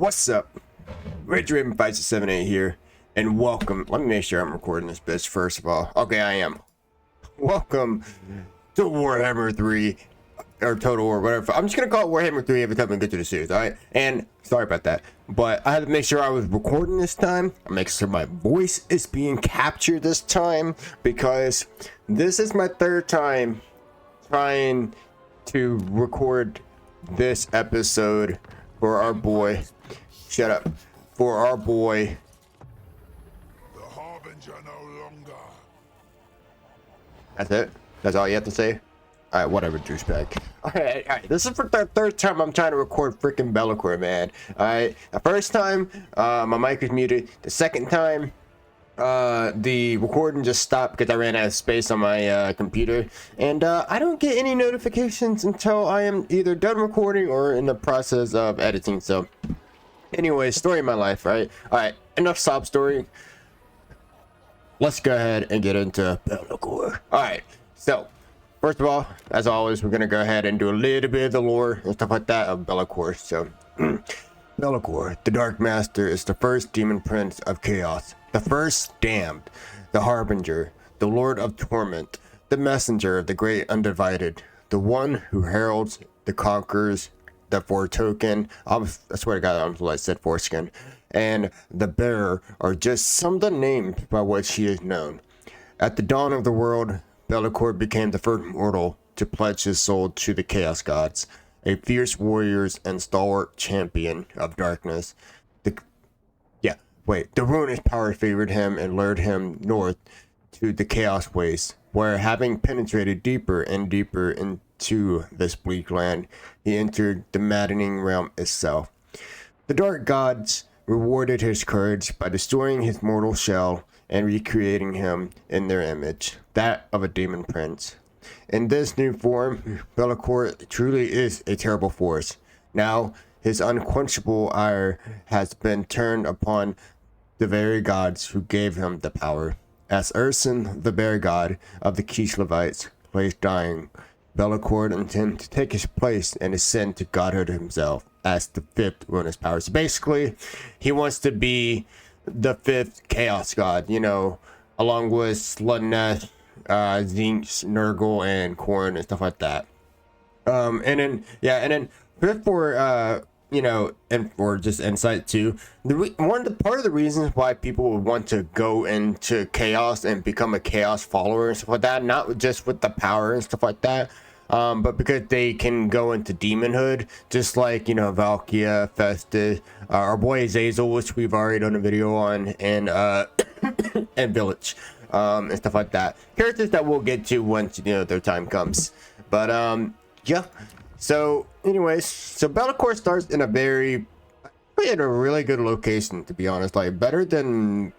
What's up? Rage Raven 5678 here, and welcome. Let me make sure I'm recording this bitch first of all. Okay, I am. Welcome to Warhammer 3, or Total War, whatever. I'm just gonna call it Warhammer 3 every time we get to the series, alright? And sorry about that, but I had to make sure I was recording this time. I make sure my voice is being captured this time, because this is my third time trying to record this episode for our boy. Shut up. For our boy. The Harbinger no longer. That's it? That's all you have to say? Alright, whatever, douchebag. Alright. This is for the third time I'm trying to record freaking Belakor, man. Alright. The first time, my mic was muted. The second time, the recording just stopped because I ran out of space on my computer. And I don't get any notifications until I am either done recording or in the process of editing, so... Anyway, story of my life, right? Alright, enough sob story. Let's go ahead and get into Belakor. Alright, so, first of all, as always, we're gonna go ahead and do a little bit of the lore and stuff like that of Belakor. So, Belakor, the Dark Master, is the first demon prince of chaos, the first damned, the Harbinger, the Lord of Torment, the messenger of the Great Undivided, the one who heralds the conquerors, the foretoken, I swear to God, I said foreskin, and the bearer are just some of the names by which she is known. At the dawn of the world, Belakor became the first mortal to pledge his soul to the Chaos Gods, a fierce warrior and stalwart champion of darkness. The ruinous power favored him and lured him north to the Chaos Waste, where, having penetrated deeper and deeper into this bleak land, he entered the maddening realm itself. The dark gods rewarded his courage by destroying his mortal shell and recreating him in their image, that of a demon prince. In this new form, Belakor truly is a terrible force. Now, his unquenchable ire has been turned upon the very gods who gave him the power. As Urson, the bear god of the Kishlevites, lays dying, Belakor intends to take his place and ascend to godhood himself as the fifth ruinous power. So basically, he wants to be the fifth chaos god, you know, along with Sludneth, Zinx, Nurgle, and Khorne and stuff like that. And then for you know, and for just insight too, part of the reasons why people would want to go into chaos and become a chaos follower and stuff like that, not just with the power and stuff like that, but because they can go into demonhood, just like, you know, Valkia, Festus, our boy Azazel, which we've already done a video on, and and Village, and stuff like that. Characters that we'll get to once, you know, their time comes. But yeah. So, anyways, so Belakor starts in a really good location, to be honest. Like better than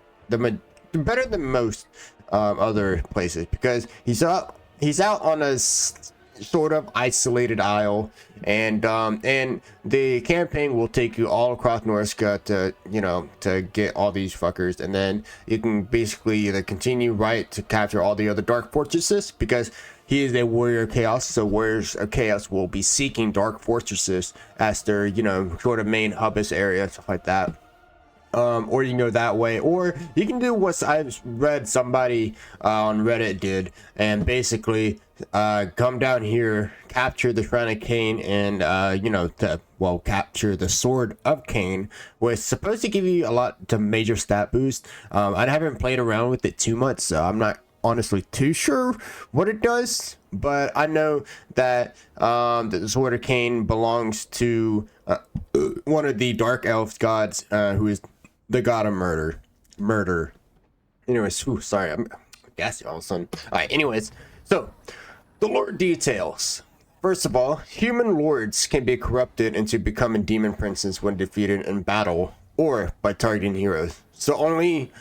most other places, because he's out on a sort of isolated isle, and the campaign will take you all across Norsca to, you know, to get all these fuckers, and then you can basically either continue right to capture all the other dark fortresses, because he is a warrior of chaos, so warriors of chaos will be seeking dark fortresses as their, you know, sort of main hubus area and stuff like that. Or you can go that way, or you can do what I've read somebody on Reddit did, and basically come down here, capture the Shrine of Cain, and you know, capture the Sword of Cain, which is supposed to give you a lot to major stat boost. I haven't played around with it too much, so I'm not honestly too sure what it does, but I know that the Sword of Cain belongs to one of the Dark Elves gods, who is the god of murder. Anyways, sorry, I'm gassy all of a sudden. Alright, anyways, so the lore details. First of all, human lords can be corrupted into becoming demon princes when defeated in battle or by targeting heroes. So only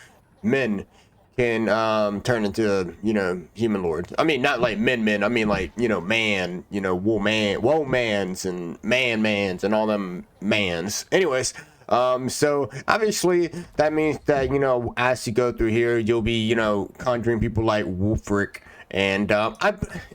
men can turn into, you know, human lords. I mean, not like men, I mean like, you know, man, you know, womans and mans and all them mans. Anyways, so obviously that means that, you know, as you go through here, you'll be, you know, conjuring people like Wulfric, and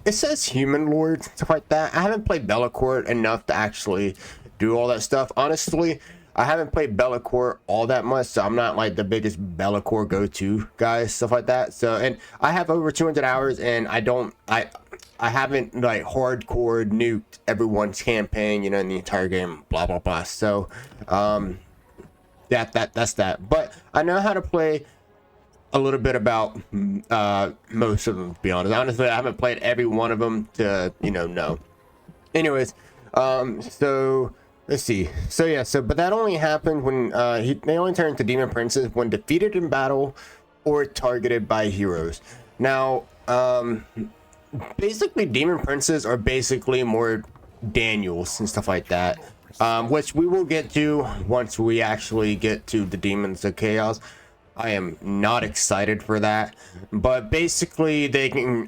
it says human lords, stuff like that. I haven't played Belakor enough to actually do all that stuff, honestly. I haven't played Belakor all that much, so I'm not like the biggest Belakor go-to guy, stuff like that. So, and I have over 200 hours, and I haven't like hardcore nuked everyone's campaign, you know, in the entire game, blah blah blah. So, that's that. But I know how to play a little bit about most of them, to be honest. Honestly, I haven't played every one of them to, you know. Anyways, so let's see. So yeah, but that only happened when they only turn to demon princes when defeated in battle or targeted by heroes. Now, basically demon princes are basically more Daniels and stuff like that, which we will get to once we actually get to the demons of chaos. I am not excited for that, but basically they can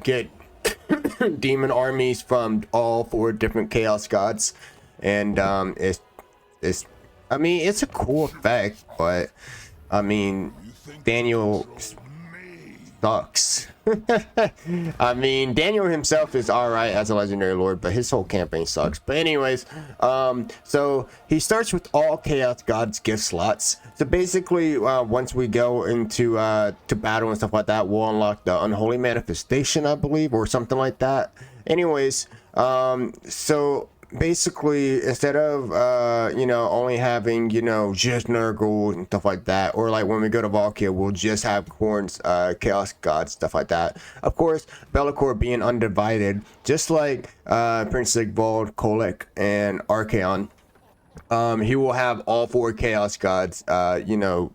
get demon armies from all 4 different chaos gods, and it's I mean, it's a cool effect, but I mean, Daniel sucks. I mean, Daniel himself is alright as a legendary lord, but his whole campaign sucks. But anyways, so he starts with all chaos gods gift slots. So basically, once we go into to battle and stuff like that, we'll unlock the unholy manifestation, I believe, or something like that. Anyways, so basically, instead of you know, only having, you know, just Nurgle and stuff like that, or like when we go to Valkia, we'll just have Khorne's chaos gods, stuff like that. Of course, Belakor being undivided, just like Prince Sigvald, Kolek, and Archaon, he will have all 4 chaos gods, you know,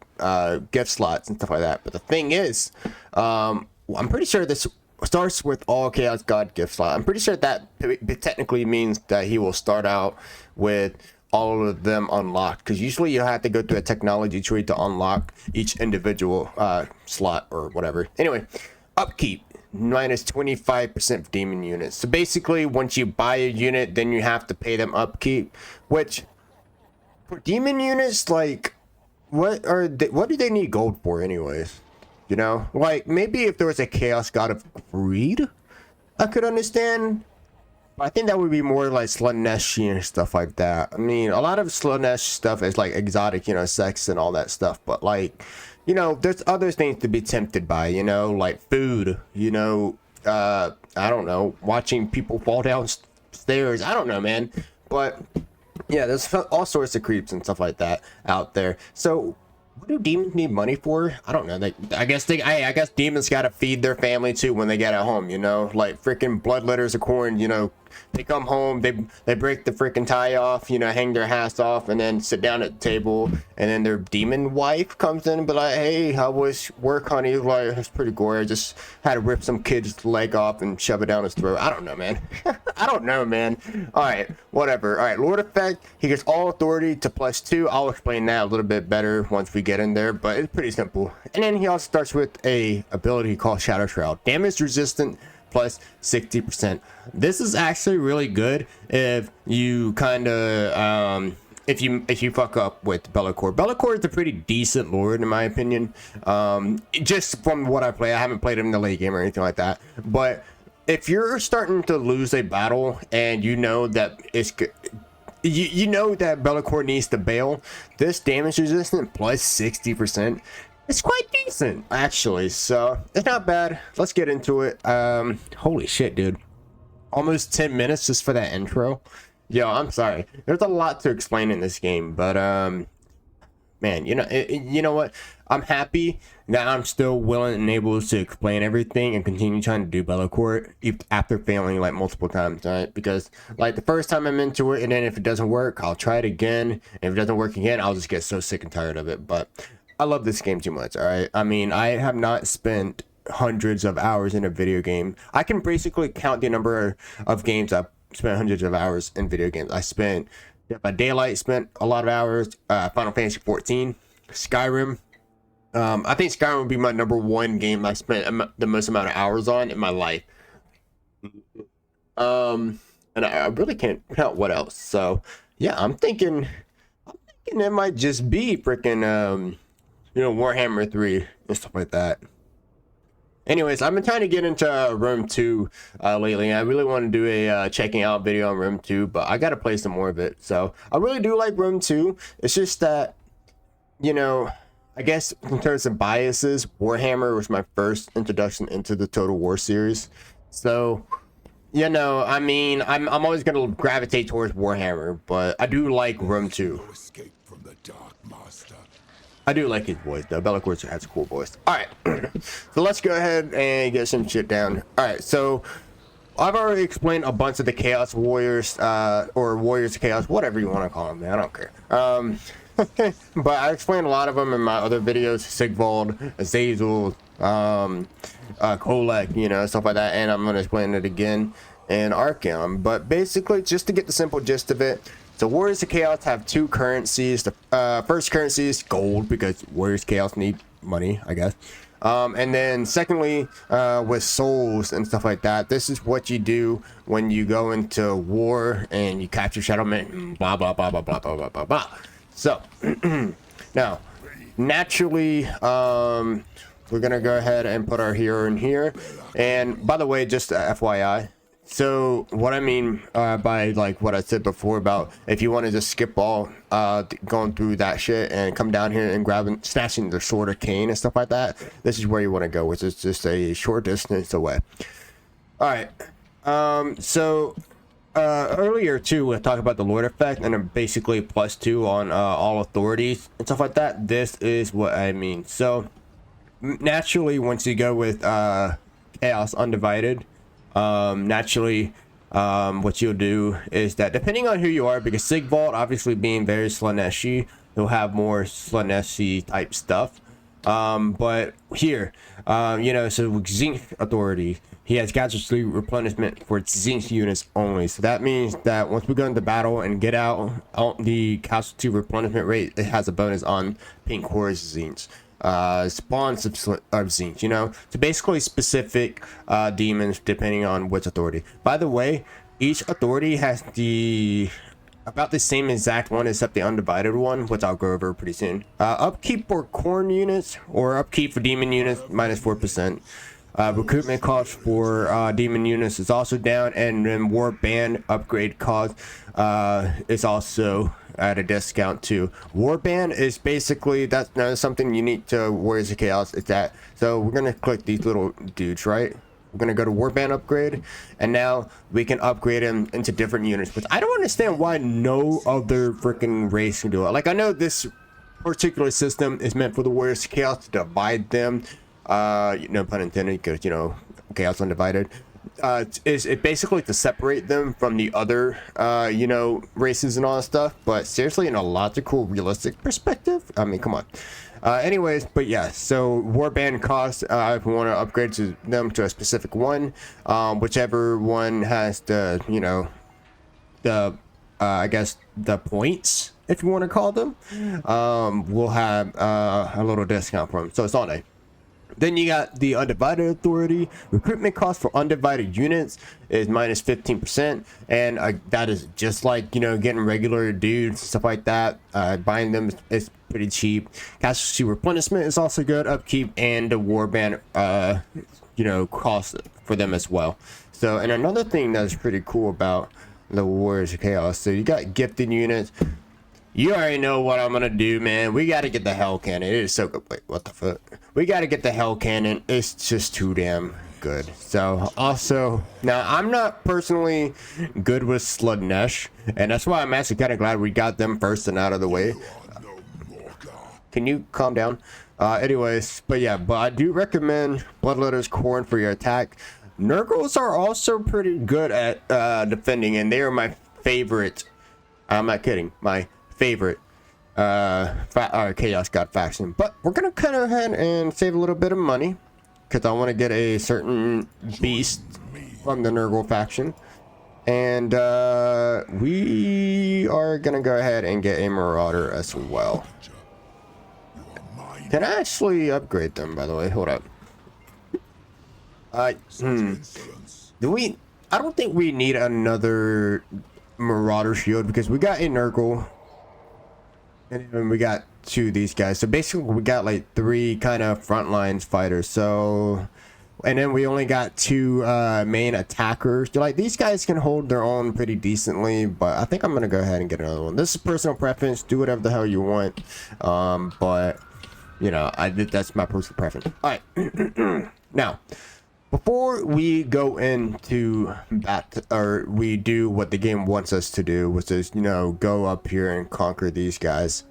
gift slots and stuff like that. But the thing is, I'm pretty sure this starts with all chaos god gift slot. I'm pretty sure that technically means that he will start out with all of them unlocked, because usually you have to go through a technology tree to unlock each individual slot or whatever. Anyway, upkeep minus 25% demon units. So basically, once you buy a unit, then you have to pay them upkeep, which for demon units, like, what do they need gold for anyways? You know, like, maybe if there was a chaos god of greed, I could understand. But I think that would be more like Slaaneshi and stuff like that. I mean, a lot of Slaanesh stuff is like exotic, you know, sex and all that stuff. But like, you know, there's other things to be tempted by, you know, like food, you know, I don't know, watching people fall down stairs. I don't know, man. But yeah, there's all sorts of creeps and stuff like that out there. So what do demons need money for? I don't know. I guess demons gotta feed their family too when they get at home, you know, like freaking bloodletters of corn, you know. They come home, they break the freaking tie off, you know, hang their hats off, and then sit down at the table, and then their demon wife comes in and be like, hey, how was work, honey? Like, it's pretty gory. I just had to rip some kid's leg off and shove it down his throat. I don't know, man. I don't know, man. All right, whatever. All right, Lord Effect, he gets all authority to +2. I'll explain that a little bit better once we get in there, but it's pretty simple. And then he also starts with a ability called Shadow Shroud. Damage resistant plus 60%. This is actually really good if you kind of if you fuck up with Belakor. Belakor is a pretty decent lord in my opinion. Just from what I play, I haven't played him in the late game or anything like that. But if you're starting to lose a battle and you know that it's good, you know that Belakor needs to bail, this damage resistant plus 60%. It's quite decent, actually, so it's not bad. Let's get into it. Holy shit, dude. Almost 10 minutes just for that intro. Yo, I'm sorry. There's a lot to explain in this game, but, man, you know what? I'm happy that I'm still willing and able to explain everything and continue trying to do Belakor after failing, like, multiple times, right? Because, like, the first time I'm into it, and then if it doesn't work, I'll try it again. And if it doesn't work again, I'll just get so sick and tired of it, but I love this game too much, all right? I mean, I have not spent hundreds of hours in a video game. I can basically count the number of games I've spent hundreds of hours in video games. I spent, by Daylight, spent a lot of hours, Final Fantasy 14, Skyrim. I think Skyrim would be my #1 game I spent the most amount of hours on in my life. And I really can't count what else. So, yeah, I'm thinking it might just be freaking, you know, Warhammer 3 and stuff like that. Anyways, I've been trying to get into Room 2 lately. I really want to do a checking out video on Room 2, but I got to play some more of it. So I really do like Room 2. It's just that, you know, I guess in terms of biases, Warhammer was my first introduction into the Total War series. So, you know, I mean, I'm always going to gravitate towards Warhammer, but I do like Room 2. No escape from the Dark Master. I do like his voice though. Belakor has a cool voice. Alright, so let's go ahead and get some shit down. Alright, so I've already explained a bunch of the Chaos Warriors, or Warriors of Chaos, whatever you want to call them, man. I don't care. But I explained a lot of them in my other videos: Sigvald, Azazel, Kolek, you know, stuff like that. And I'm going to explain it again in Archaon. But basically, just to get the simple gist of it, so Warriors of Chaos have two currencies. The first currency is gold, because Warriors of Chaos need money, I guess. And then secondly, with souls and stuff like that, this is what you do when you go into war and you capture settlement and blah, blah, blah, blah, blah, blah, blah, blah, blah. So, now, naturally, we're going to go ahead and put our hero in here. And by the way, just FYI, so what I mean by like what I said before about if you want to just skip all going through that shit and come down here and grabbing, snatching the sword or cane and stuff like that, this is where you want to go, which is just a short distance away. All right. So earlier too, we talked about the Lord effect and basically +2 on all authorities and stuff like that. This is what I mean. So naturally, once you go with Chaos Undivided, naturally, what you'll do is that depending on who you are, because Sigvald obviously being very Slaneshi, he'll have more Slaneshi type stuff. But here, you know, so with Zinc authority, he has casualty replenishment for Zinc units only. So that means that once we go into battle and get out the casualty replenishment rate, it has a bonus on pink horse Zincs. Spawns of Zinc, you know, so basically specific demons depending on which authority. By the way, each authority has about the same exact one except the undivided one, which I'll go over pretty soon. Upkeep for corn units or upkeep for demon units -4%. Recruitment cost for demon units is also down, and then war band upgrade cost is also at a discount too. Warband is basically that's something unique to Warriors of Chaos. It's that. So we're gonna click these little dudes, right? We're gonna go to Warband upgrade, and now we can upgrade them into different units. But I don't understand why no other freaking race can do it. Like, I know this particular system is meant for the Warriors of Chaos to divide them. No pun intended, because you know, Chaos Undivided. Is it basically to separate them from the other you know, races and all that stuff, but seriously, in a logical, realistic perspective, I mean, come on. Anyways, but yeah, so warband costs, if we want to upgrade them to a specific one, whichever one has the, you know, the I guess the points, if you want to call them, we'll have a little discount for them. So it's all day. Then you got the undivided authority. Recruitment cost for undivided units is -15%, and that is just like, you know, getting regular dudes, stuff like that. Buying them is pretty cheap. Casualty replenishment is also good. Upkeep and the warband, you know, cost for them as well. So, and another thing that's pretty cool about the Warriors of Chaos, so you got gifted units. You already know what I'm gonna do, man. We gotta get the Hell Cannon. It is so good. Wait, what the fuck? We gotta get the Hell Cannon. It's just too damn good. So, also, now I'm not personally good with Sludnesh, and that's why I'm actually kind of glad we got them first and out of the way. Can you calm down? Anyways, but yeah, but I do recommend Bloodletter's Corn for your attack. Nurgles are also pretty good at defending, and they are my favorite. I'm not kidding. My favorite Chaos God faction. But we're gonna kind of head and save a little bit of money, because I want to get a certain beast from the Nurgle faction, and we are gonna go ahead and get a Marauder as well. Can I actually upgrade them, by the way? Hold up. Do we? I don't think we need another Marauder shield, because we got a Nurgle and then we got two of these guys. So basically we got like 3 kind of front lines fighters. So And then we only got 2 main attackers. Like, these guys can hold their own pretty decently, but I think I'm gonna go ahead and get another one. This is personal preference. Do whatever the hell you want. But you know, that's my personal preference. All right. Now, before we go into we do what the game wants us to do, which is, you know, go up here and conquer these guys,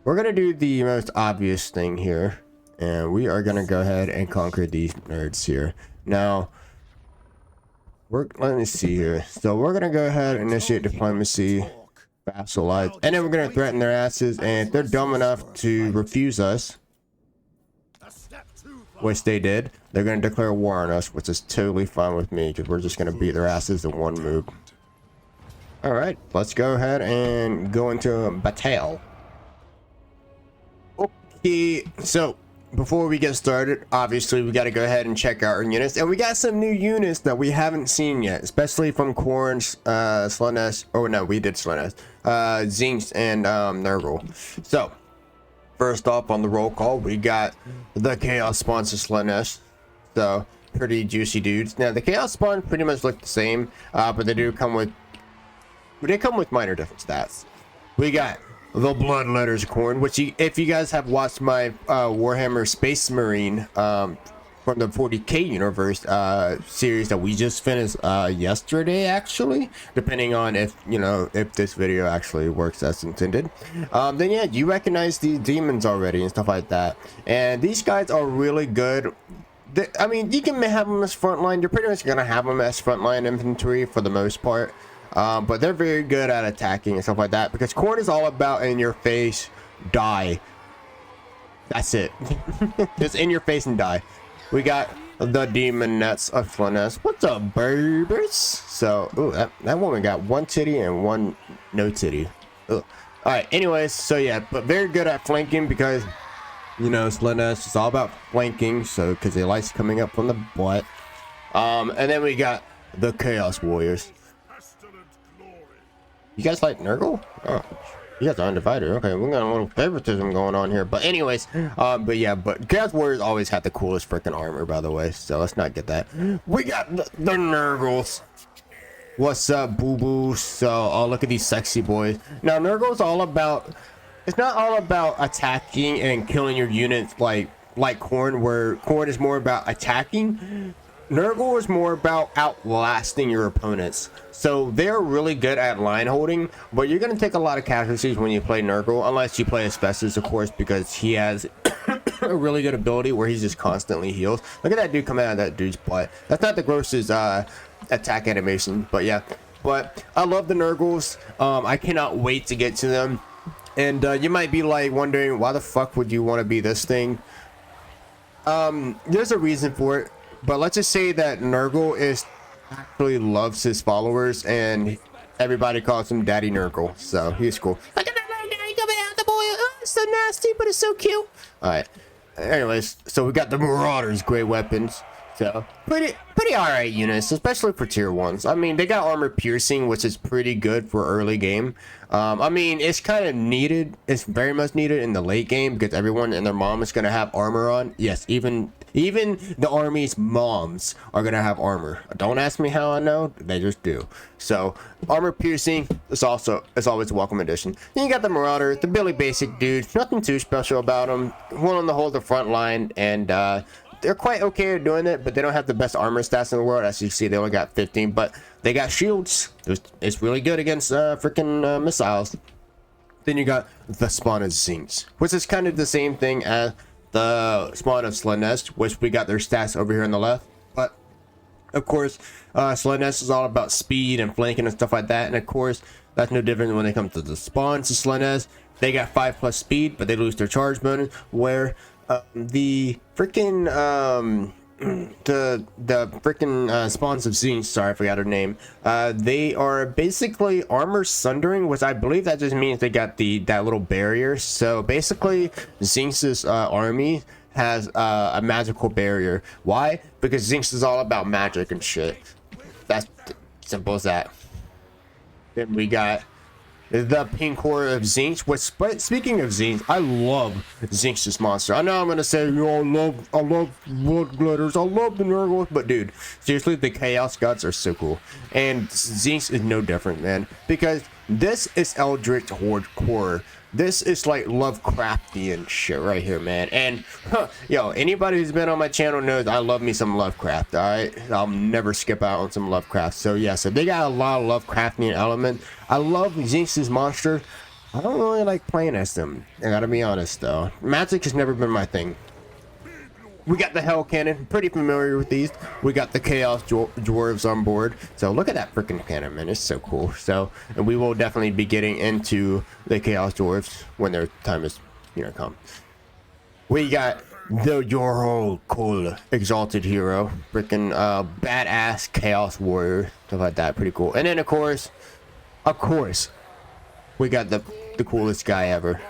we're gonna do the most obvious thing here. And we are gonna go ahead and conquer these nerds here. Now, let me see here. So we're gonna go ahead and initiate diplomacy, vassalize, and then we're gonna threaten their asses. And if they're dumb enough to refuse us, which they did, they're gonna declare war on us, which is totally fine with me because we're just gonna beat their asses in one move. All right, let's go ahead and go into battle. Okay, so before we get started, obviously we got to go ahead and check out our units, and we got some new units that we haven't seen yet, especially from Khorne, Slaanesh. Oh no, we did Slaanesh, Zinx, and Nurgle. So first off on the roll call, we got the Chaos Spawns of Slaanesh. So pretty juicy dudes. Now the Chaos Spawns pretty much look the same, but they come with minor different stats. We got the Bloodletters Khorne, which if you guys have watched my Warhammer Space Marine from the 40k universe series that we just finished yesterday, actually, depending on if this video actually works as intended, then yeah, you recognize these demons already and stuff like that. And these guys are really good. I mean, you can have them as frontline. You're pretty much gonna have them as frontline infantry for the most part. But they're very good at attacking and stuff like that, because Khorne is all about in your face, die. That's it. Just in your face and die. We got the Demonettes of Slaanesh. What's up, babies? So, ooh, that woman got 1 titty and 1 no titty. Ugh. All right. Anyways, so yeah, but very good at flanking because, you know, Slaanesh is all about flanking. So, because they like coming up from the butt. And then we got the Chaos Warriors. You guys like Nurgle? Oh, you guys are undivided. Okay, we got a little favoritism going on here. But anyways, but yeah, but Chaos Warriors always have the coolest freaking armor, by the way. So let's not get that. We got the Nurgles. What's up, boo-boo? So, oh, look at these sexy boys. Now, Nurgle's all about... It's not all about attacking and killing your units like Khorne, where Khorne is more about attacking. Nurgle is more about outlasting your opponents. So they're really good at line holding, but you're going to take a lot of casualties when you play Nurgle, unless you play Asbestos, of course, because he has a really good ability where he just constantly heals. Look at that dude coming out of that dude's butt. That's not the grossest attack animation, but yeah. But I love the Nurgles. I cannot wait to get to them. And you might be like wondering, why the fuck would you want to be this thing? There's a reason for it. But let's just say that Nurgle actually loves his followers, and everybody calls him Daddy Nurgle, so he's cool. Look at that little guy coming out the boy. Oh, it's so nasty, but it's so cute. All right. Anyways, so we got the Marauders, great weapons. So pretty alright units, especially for tier 1s. I mean, they got armor piercing, which is pretty good for early game. I mean, it's kind of needed. It's very much needed in the late game because everyone and their mom is going to have armor on. Yes, even the army's moms are going to have armor. Don't ask me how I know. They just do. So armor piercing is always a welcome addition. Then you got the Marauder, the Billy Basic dude. Nothing too special about them. Willing to hold the front line, and they're quite okay at doing it, but they don't have the best armor stats in the world. As you see, they only got 15, but they got shields. It's really good against freaking missiles. Then you got the Spawn of Zinx, which is kind of the same thing as the Spawn of Slaanesh, which we got their stats over here on the left. But of course, Slaanesh is all about speed and flanking and stuff like that. And of course, that's no different when it comes to the Spawns of Slaanesh. They got 5+ speed, but they lose their charge bonus, where the freaking the freaking Spawns of Zinx, sorry I forgot her name, they are basically armor sundering, which I believe that just means they got that little barrier. So basically Zinx's army has a magical barrier. Why? Because Zinx is all about magic and shit. That's simple as that. Then we got the pink horror of Zinx. But speaking of Zinx, I love Zinx's monster. I know I'm gonna say, I love blood glitters, I love the Nurgle, but dude, seriously, the Chaos Gods are so cool, and Zinx is no different, man, because this is Eldritch Horde horror. This is like Lovecraftian shit right here, man. And yo, anybody who's been on my channel knows I love me some Lovecraft. All right, I'll never skip out on some Lovecraft. So yeah, so they got a lot of Lovecraftian element. I love Zinx's monster. I don't really like playing as them, I gotta be honest though. Magic has never been my thing. We got the Hell Cannon, pretty familiar with these. We got the Chaos Dwarves on board. So look at that freaking cannon, man. It's so cool. So, and we will definitely be getting into the Chaos Dwarves when their time is, come. We got your whole cool Exalted Hero. Freaking badass Chaos Warrior. Stuff like that. Pretty cool. And then, of course, we got the coolest guy ever.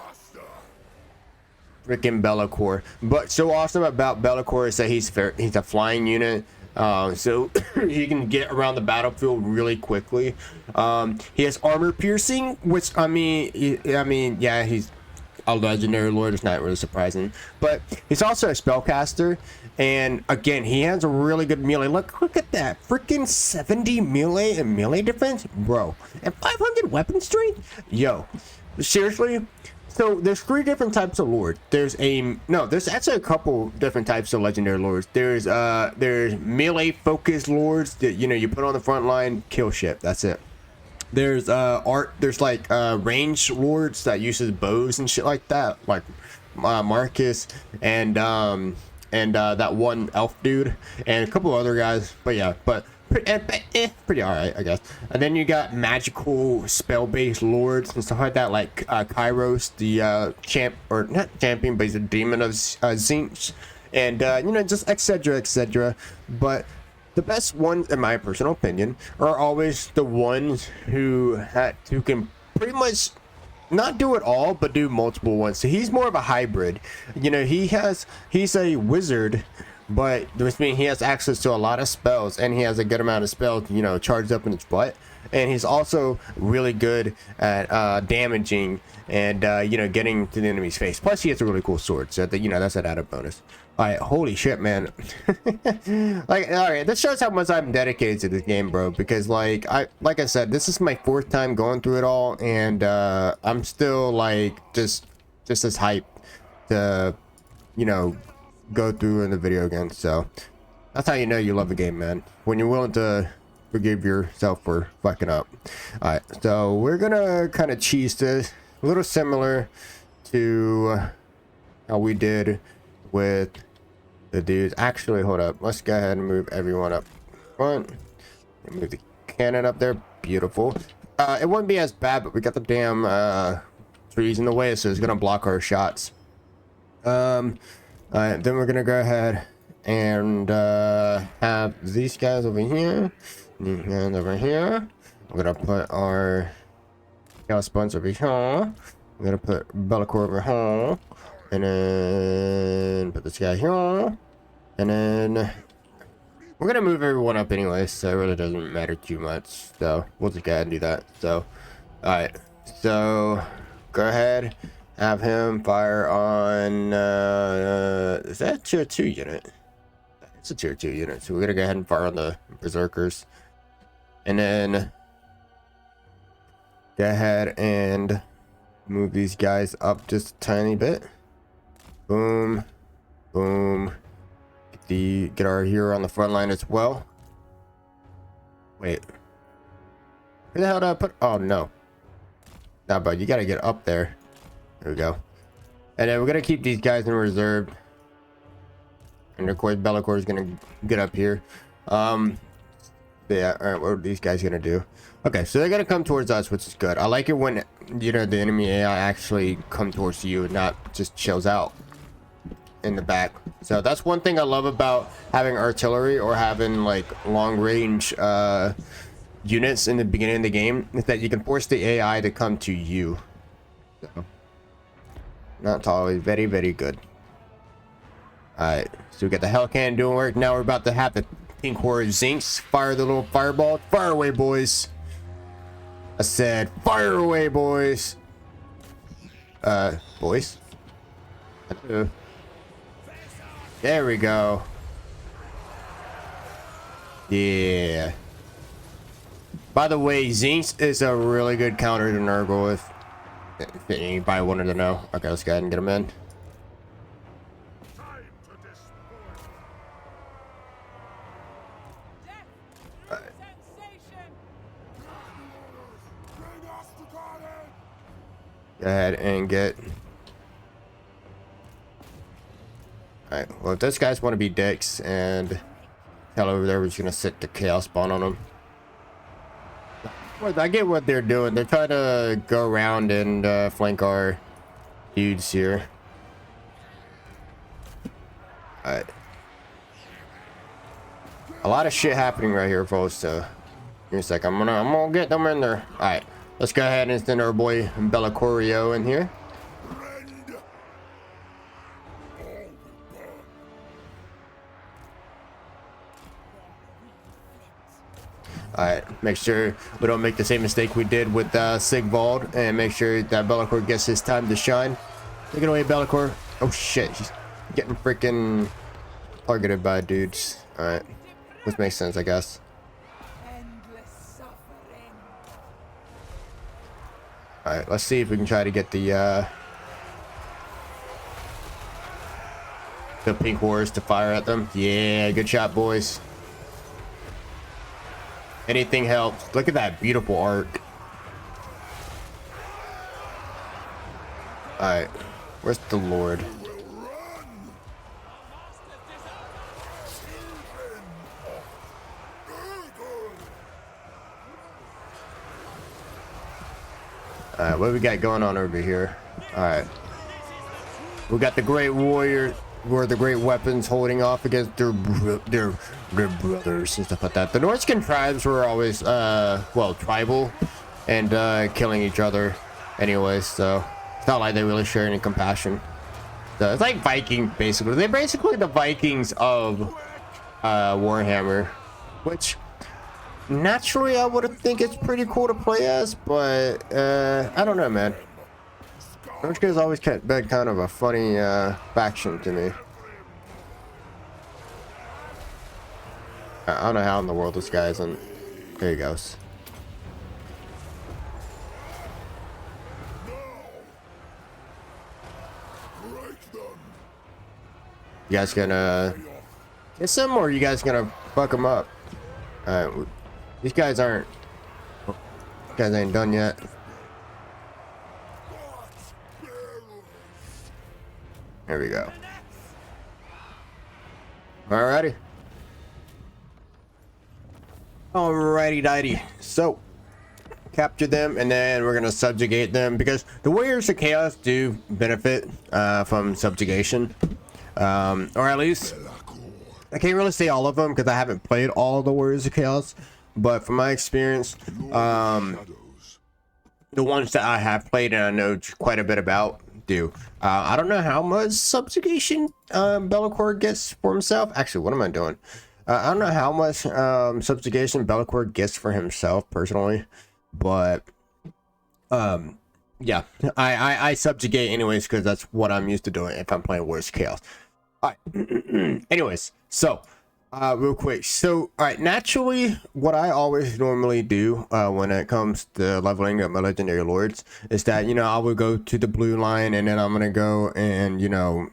Freaking Belakor. But so awesome about Belakor is that he's a flying unit, so he can get around the battlefield really quickly. He has armor piercing, which I mean yeah, he's a legendary lord. It's not really surprising, but he's also a spellcaster, and again, he has a really good melee. Look at that, freaking 70 melee and melee defense, bro, and 500 weapon strength. Yo, seriously. So there's 3 different types of lord. There's actually a couple different types of legendary lords. There's melee focused lords that you put on the front line, kill shit. That's it. There's like range lords that uses bows and shit like that, like Marcus and that one elf dude and a couple other guys. But yeah, pretty alright, I guess. And then you got magical spell-based lords and stuff like that, like Kairos, the not champion, but he's a demon of Zinx, and just etc. But the best ones, in my personal opinion, are always the ones who can pretty much not do it all, but do multiple ones. So he's more of a hybrid. He's a wizard, but which means he has access to a lot of spells, and he has a good amount of spells charged up in his butt, and he's also really good at damaging and getting to the enemy's face. Plus he has a really cool sword, so that's an added bonus. All right, holy shit, man. Like, all right, this shows how much I'm dedicated to this game, bro, because like I said, this is my 4th time going through it all, and I'm still like just as hyped to go through in the video again. So that's how you love the game, man, when you're willing to forgive yourself for fucking up. All right, so we're gonna kind of cheese this a little similar to how we did with the dudes. Actually, hold up, let's go ahead and move everyone up front and move the cannon up there. Beautiful. It wouldn't be as bad, but we got the damn trees in the way, so it's gonna block our shots. Alright, then we're gonna go ahead and have these guys over here, these guys over here. We're gonna put our Chaos Sponge over here. We're gonna put Belakor over here, and then put this guy here, and then we're gonna move everyone up anyway, so it really doesn't matter too much. So we'll just go ahead and do that. So, alright, so go ahead. Have him fire on is that a tier 2 unit? It's a tier 2 unit, so we're gonna go ahead and fire on the berserkers, and then go ahead and move these guys up just a tiny bit. Boom, boom. Get our hero on the front line as well. Wait, where the hell did I put? Oh no, nah, but you gotta get up there. There we go. And then we're gonna keep these guys in reserve, and of course Belakor is gonna get up here. Yeah, all right, what are these guys gonna do? Okay, so they're gonna come towards us, which is good. I like it when the enemy AI actually come towards you and not just chills out in the back. So that's one thing I love about having artillery or having like long range units in the beginning of the game, is that you can force the AI to come to you. So not always very, very good. Alright, so we got the Hell Cannon doing work. Now we're about to have the Pink Horror Zinx fire the little fireball. Fire away, boys. I said, fire away, boys. Boys. There we go. Yeah. By the way, Zinx is a really good counter to Nurgle if anybody wanted to know. Okay, let's go ahead and get him in. Go ahead and get. Alright, well, if those guys want to be dicks and hell over there, we're just gonna sit the chaos spawn on them. Well, I get what they're doing. They're trying to go around and flank our dudes here. Alright. A lot of shit happening right here, folks. So, give me a sec. I'm gonna get them in there. Alright. Let's go ahead and send our boy Belakor in here. Alright, make sure we don't make the same mistake we did with Sigvald, and make sure that Belakor gets his time to shine. Take it away, Belakor. Oh shit, he's getting freaking targeted by dudes. Alright, which makes sense, I guess. Alright, let's see if we can try to get the pink horse to fire at them. Yeah, good shot, boys. Anything helps. Look at that beautiful arc. Alright, where's the Lord? Alright, what we got going on over here? Alright. We got the great warrior, or the great weapons holding off against their brothers and stuff like that. The Nordskin tribes were always, well, tribal and killing each other anyways, so it's not like they really share any compassion. So it's like Viking, basically. They're basically the Vikings of Warhammer, which naturally I would think it's pretty cool to play as, but I don't know, man. Nordskin has always been kind of a funny faction to me. I don't know how in the world this guy's in. There he goes. You guys gonna kiss him, or are you guys gonna fuck him up? These guys aren't. These guys ain't done yet. There we go. Alrighty. Alrighty. So, capture them, and then we're gonna subjugate them, because the Warriors of Chaos do benefit from subjugation. Or at least, I can't really say all of them, because I haven't played all of the Warriors of Chaos. But from my experience, the ones that I have played and I know quite a bit about do. I don't know how much subjugation Belakor gets for himself. Actually, what am I doing? I don't know how much subjugation Belakor gets for himself personally, but yeah, I subjugate anyways, because that's what I'm used to doing if I'm playing Warriors of Chaos. All right. Anyways, so real quick. So, all right, naturally, what I always normally do when it comes to leveling up my legendary lords is that, you know, I would go to the blue line, and then I'm gonna go and, you know,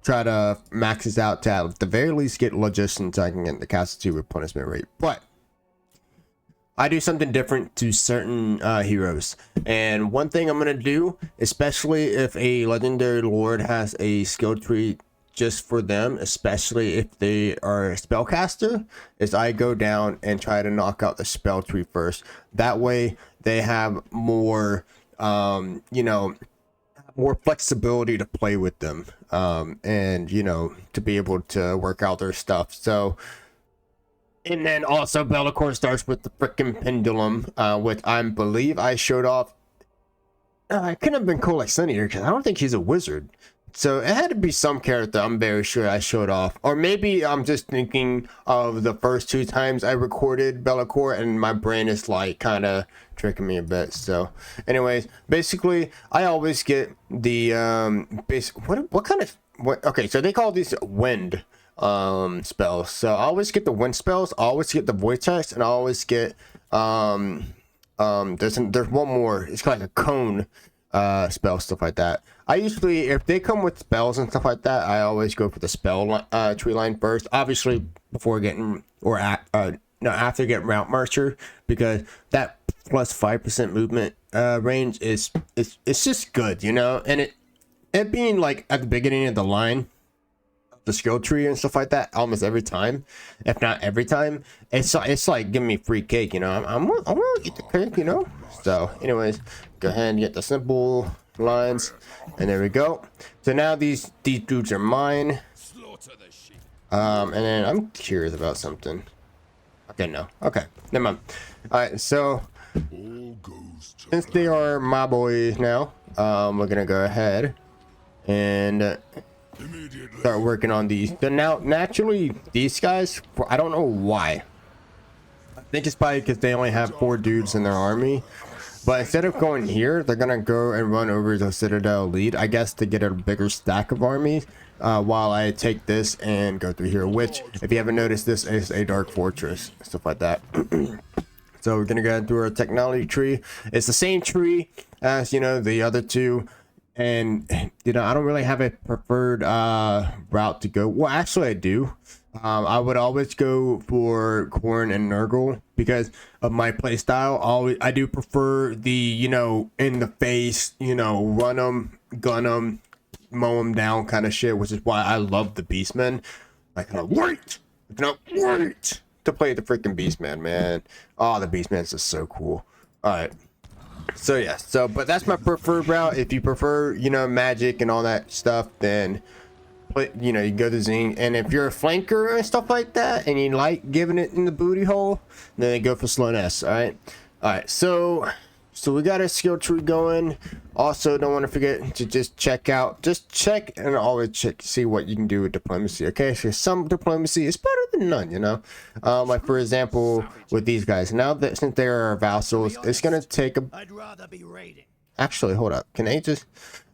try to max this out to at the very least get logician so I can get the casualty replenishment rate. But I do something different to certain heroes, and one thing I'm gonna do, especially if a legendary lord has a skill tree just for them, especially if they are a spellcaster, is I go down and try to knock out the spell tree first. That way they have more you know, more flexibility to play with them, and, you know, to be able to work out their stuff. So, and then also Belakor starts with the freaking pendulum, which I believe I showed off. It couldn't have been cool like Sunny here, because I don't think he's a wizard. So it had to be some character I'm very sure I showed off. Or maybe I'm just thinking of the first two times I recorded Belakor and my brain is like kind of tricking me a bit. So anyways, basically I always get the what kind of okay, so they call these wind spells. So I always get the wind spells, I always get the vortex, and I always get there's one more, it's kind of like a cone spell, stuff like that. I usually, if they come with spells and stuff like that, I always go for the spell tree line first, obviously before getting no, after getting route marcher, because that plus 5% movement range is it's just good, you know. And it being like at the beginning of the line, the skill tree and stuff like that, almost every time, if not every time, it's like giving me free cake, you know. I'm gonna get the cake, you know. So anyways, go ahead and get the simple lines, and there we go. So now these dudes are mine. And then I'm curious about something. Okay, no, okay, never mind. All right, so since they are my boys now, we're gonna go ahead and start working on these. So now, naturally, these guys, I don't know why. I think it's probably because they only have 4 dudes in their army. But instead of going here, they're gonna go and run over the Citadel lead, I guess, to get a bigger stack of armies. While I take this and go through here, which, if you haven't noticed, this is a dark fortress, stuff like that. So we're gonna go through our technology tree. It's the same tree as, you know, the other two. And, you know, I don't really have a preferred route to go. Well, actually I do. I would always go for Corn and Nurgle because of my play style. I do prefer the, you know, in the face, you know, run them, gun them, mow them down kind of shit, which is why I love the Beastmen. I cannot wait to play the freaking Beastman, man. Oh, the Beastman's just so cool. All right. So yeah, but that's my preferred route. If you prefer, you know, magic and all that stuff, then you know, you go to Zing. And if you're a flanker and stuff like that, and you like giving it in the booty hole, then go for Slowness. All right, so we got our skill tree going. Also, don't want to forget to just check and always check, see what you can do with diplomacy. Okay, so some diplomacy is better than none, you know. Like for example, with these guys, now that since they are our vassals, it's gonna take a. I'd rather be raiding. Actually, hold up. Can they just?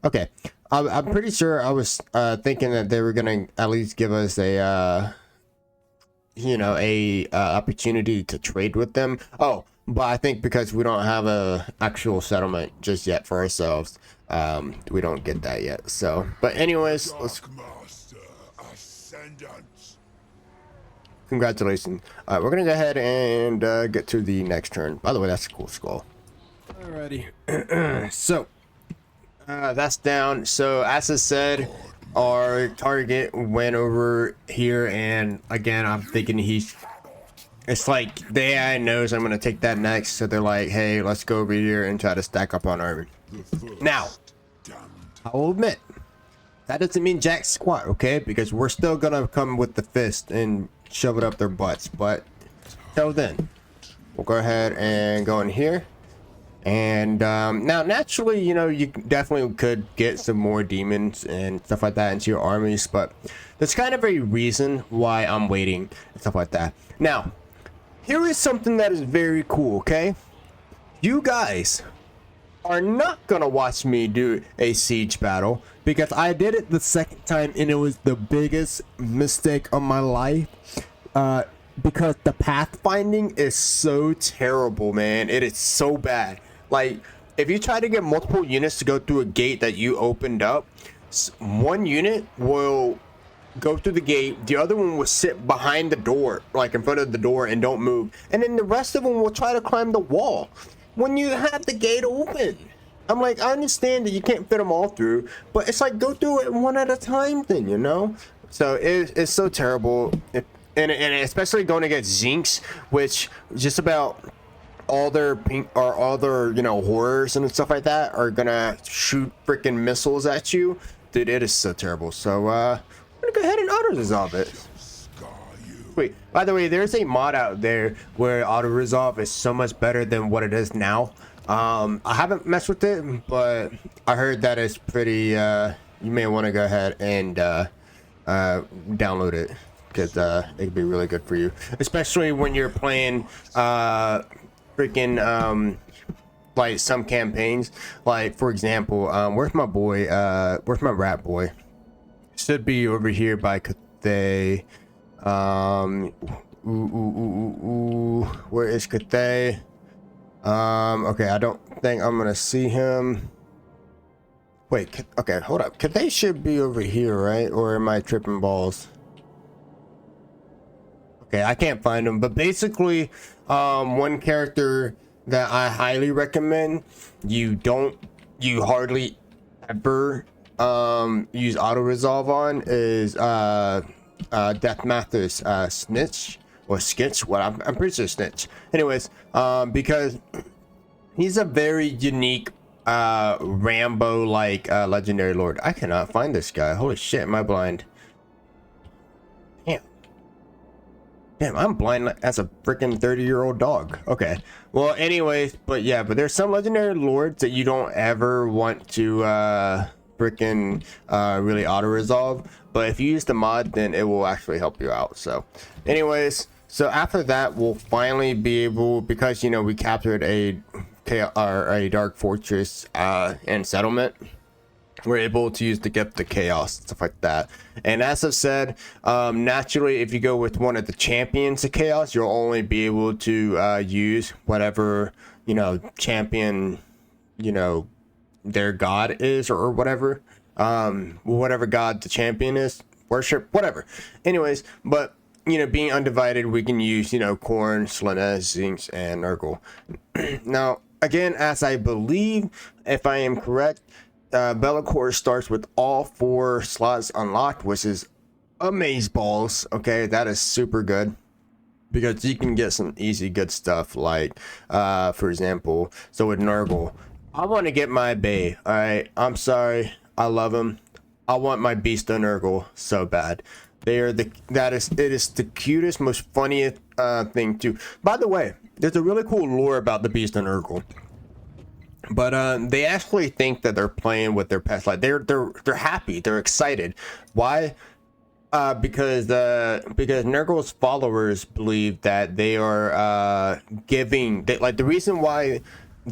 Okay, I'm pretty sure I was thinking that they were gonna at least give us a you know, a opportunity to trade with them. Oh, but I think because we don't have a actual settlement just yet for ourselves, we don't get that yet. So, but anyways, let's. Congratulations. All right, we're gonna go ahead and get to the next turn. By the way, that's a cool skull. Alrighty. So that's down. So as I said, our target went over here, and again, I'm thinking it's like the AI knows I'm gonna take that next, so they're like, hey, let's go over here and try to stack up on armor. Now, I will admit, that doesn't mean jack squat, okay? Because we're still gonna come with the fist and shove it up their butts, but till then, we'll go ahead and go in here. And now naturally, you know, you definitely could get some more demons and stuff like that into your armies, but there's kind of a reason why I'm waiting and stuff like that. Now, here is something that is very cool, okay? You guys are not gonna watch me do a siege battle because I did it the second time and it was the biggest mistake of my life. Because the pathfinding is so terrible, man. It is so bad. Like, if you try to get multiple units to go through a gate that you opened up, one unit will go through the gate, the other one will sit behind the door, like in front of the door, and don't move, and then the rest of them will try to climb the wall when you have the gate open. I'm like, I understand that you can't fit them all through, but it's like, go through it one at a time then, you know? So it's so terrible. And especially going against Zinks, which just about all their you know, horrors and stuff like that are gonna shoot freaking missiles at you. Dude, it is so terrible. So I'm gonna go ahead and auto resolve it. Wait, by the way, there's a mod out there where auto resolve is so much better than what it is now. I haven't messed with it, but I heard that it's pretty you may want to go ahead and download it, because it could be really good for you, especially when you're playing freaking like some campaigns. Like for example, where's my boy? Where's my rat boy? Should be over here by Cathay. Where is Cathay? Okay, I don't think I'm gonna see him. Wait, okay, hold up. Cathay should be over here, right? Or am I tripping balls? Okay, I can't find him, but basically, one character that I highly recommend, you hardly ever use auto resolve on, is Death Mathers Snitch or Skitch. Well, I'm pretty sure Snitch. Anyways, because he's a very unique Rambo like legendary lord. I cannot find this guy. Holy shit, am I blind? Damn, I'm blind as a freaking 30-year-old dog. Okay. Well, anyways, but yeah, but there's some legendary lords that you don't ever want to freaking really auto resolve. But if you use the mod, then it will actually help you out. So, anyways, so after that, we'll finally be able, because you know we captured a dark fortress and settlement. We're able to use the gift of chaos, stuff like that. And as I've said, naturally, if you go with one of the champions of chaos, you'll only be able to use whatever, you know, champion, you know, their god is, or whatever, whatever god the champion is, worship, whatever. Anyways, but you know, being undivided, we can use, you know, Korn, Slaanesh, Zinx, and Nurgle. Now, again, as I believe, if I am correct, Belakor starts with all 4 slots unlocked, which is amazeballs. Okay, that is super good because you can get some easy good stuff, like for example, so with Nurgle, I want to get my Bay. All right, I'm sorry, I love him. I want my Beast of Nurgle so bad. They are it is the cutest, most funniest thing too. By the way, there's a really cool lore about the Beast of Nurgle. But they actually think that they're playing with their pets. Like they're happy, they're excited. Why? Because Nurgle's followers believe that they are giving. Like the reason why,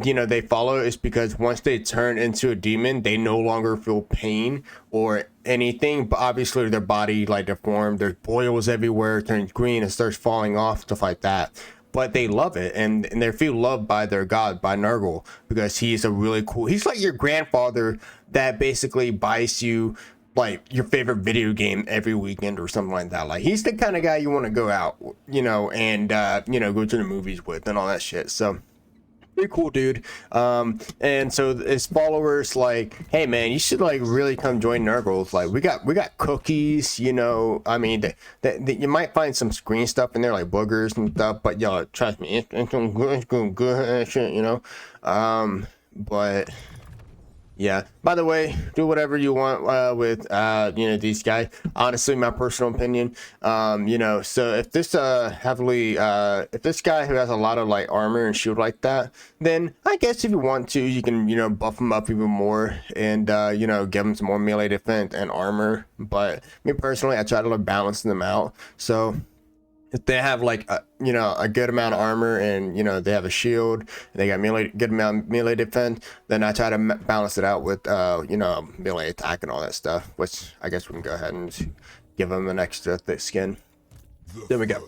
you know, they follow is because once they turn into a demon, they no longer feel pain or anything. But obviously their body like deformed, there's boils everywhere, turns green and starts falling off, stuff like that. But they love it, and they feel loved by their god, by Nurgle, because he's a really cool, he's like your grandfather that basically buys you like your favorite video game every weekend or something like that. Like he's the kind of guy you want to go out, you know, and you know, go to the movies with and all that shit. So pretty cool dude. And so his followers like, hey man, you should like really come join Nurgle. Like we got cookies, you know. I mean, you might find some screen stuff in there like boogers and stuff, but yo, trust me, it's good shit, you know. But yeah, by the way, do whatever you want with you know, these guys. Honestly, my personal opinion, you know, so if this if this guy who has a lot of like armor and shield like that, then I guess if you want to, you can, you know, buff him up even more and you know, give him some more melee defense and armor. But me personally, I try to like balance them out. So if they have like you know, a good amount of armor and, you know, they have a shield and they got good amount of melee defense, then I try to balance it out with you know, melee attack and all that stuff, which I guess we can go ahead and give them an extra thick skin. Then we got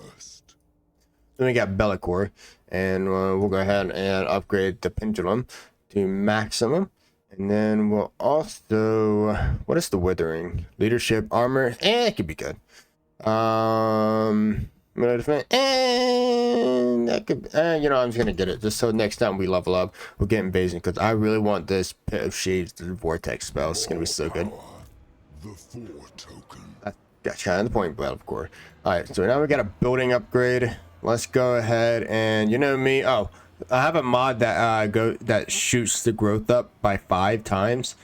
Belakor, and we'll go ahead and upgrade the pendulum to maximum. And then we'll also, what is the withering? Leadership, armor, it could be good. Melee defense, and that could, you know, I'm just gonna get it just so next time we level up, we're getting Bayesian, because I really want this Pit of Shades, the vortex spell. It's gonna be so good. The 4 token. That's kind of the point, but of course. All right, so now we got a building upgrade. Let's go ahead and, you know me. Oh, I have a mod that that shoots the growth up by 5 times.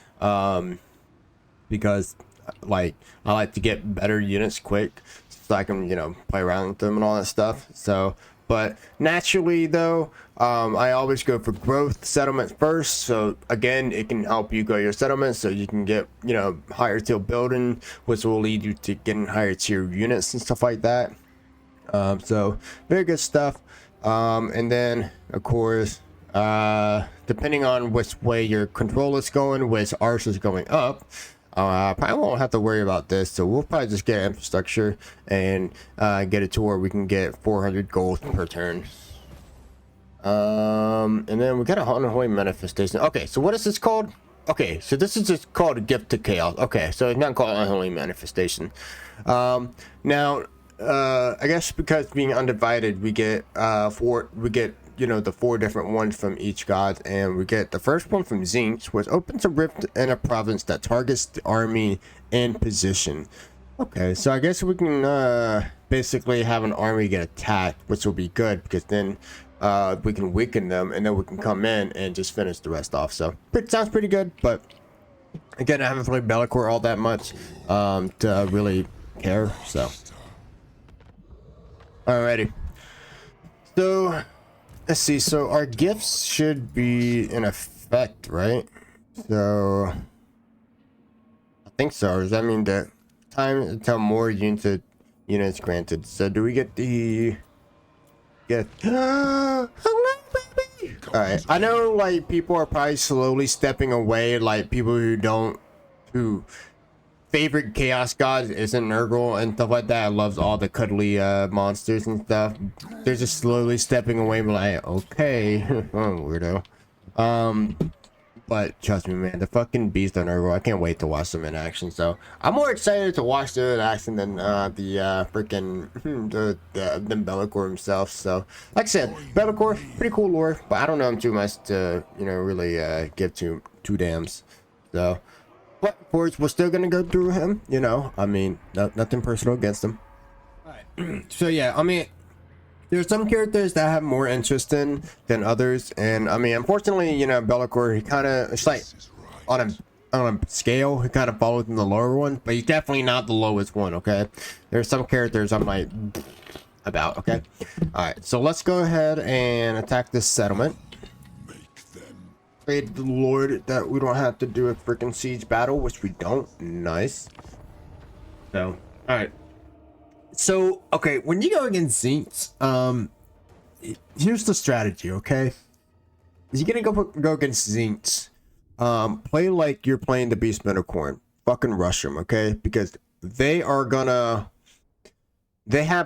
Because like I like to get better units quick, so I can, you know, play around with them and all that stuff. So, but naturally though, I always go for growth settlements first. So again, it can help you grow your settlements so you can get, you know, higher tier building, which will lead you to getting higher tier units and stuff like that. So very good stuff. And then of course, depending on which way your control is going, which ours is going up, probably won't have to worry about this. So we'll probably just get infrastructure and get it to where we can get 400 gold per turn. And then we got a unholy manifestation. Okay, so what is this called? Okay, so this is just called a gift to chaos. Okay, so it's not called unholy manifestation. Now, I guess because being undivided, we get the 4 different ones from each god, and we get the first one from Zinx, which opens a rift in a province that targets the army in position. Okay, so I guess we can basically have an army get attacked, which will be good because then we can weaken them, and then we can come in and just finish the rest off. So it sounds pretty good, but again, I haven't played Belakor all that much to really care. So alrighty, so let's see. So our gifts should be in effect, right? So I think so. Does that mean that time until more units granted? So do we get the hello, baby. All right, I know like people are probably slowly stepping away, like people who favorite chaos god isn't Nurgle and stuff like that, loves all the cuddly monsters and stuff. They're just slowly stepping away, like, okay, weirdo. But trust me, man, the fucking beast on Nurgle, I can't wait to watch them in action. So I'm more excited to watch them in action than the freaking than Belakor himself. So like I said, Belakor, pretty cool lore, but I don't know him too much to really give two dams. So but of course we're still gonna go through him, I mean, nothing personal against him. All right. So yeah, I mean, there's some characters that I have more interest in than others, and I mean, unfortunately, Belakor, he kind of, it's like on a scale, he kind of follows in the lower one, but he's definitely not the lowest one. Okay, there's some characters I'm like about. Okay, all right, so let's go ahead and attack this settlement. Pray to the Lord that we don't have to do a freaking siege battle, which we don't. Nice. So, all right. So, okay, when you go against Zinx, here's the strategy, okay? You're gonna go against Zinx. Play like you're playing the Beast Metacorn. Fucking rush them, okay? Because they have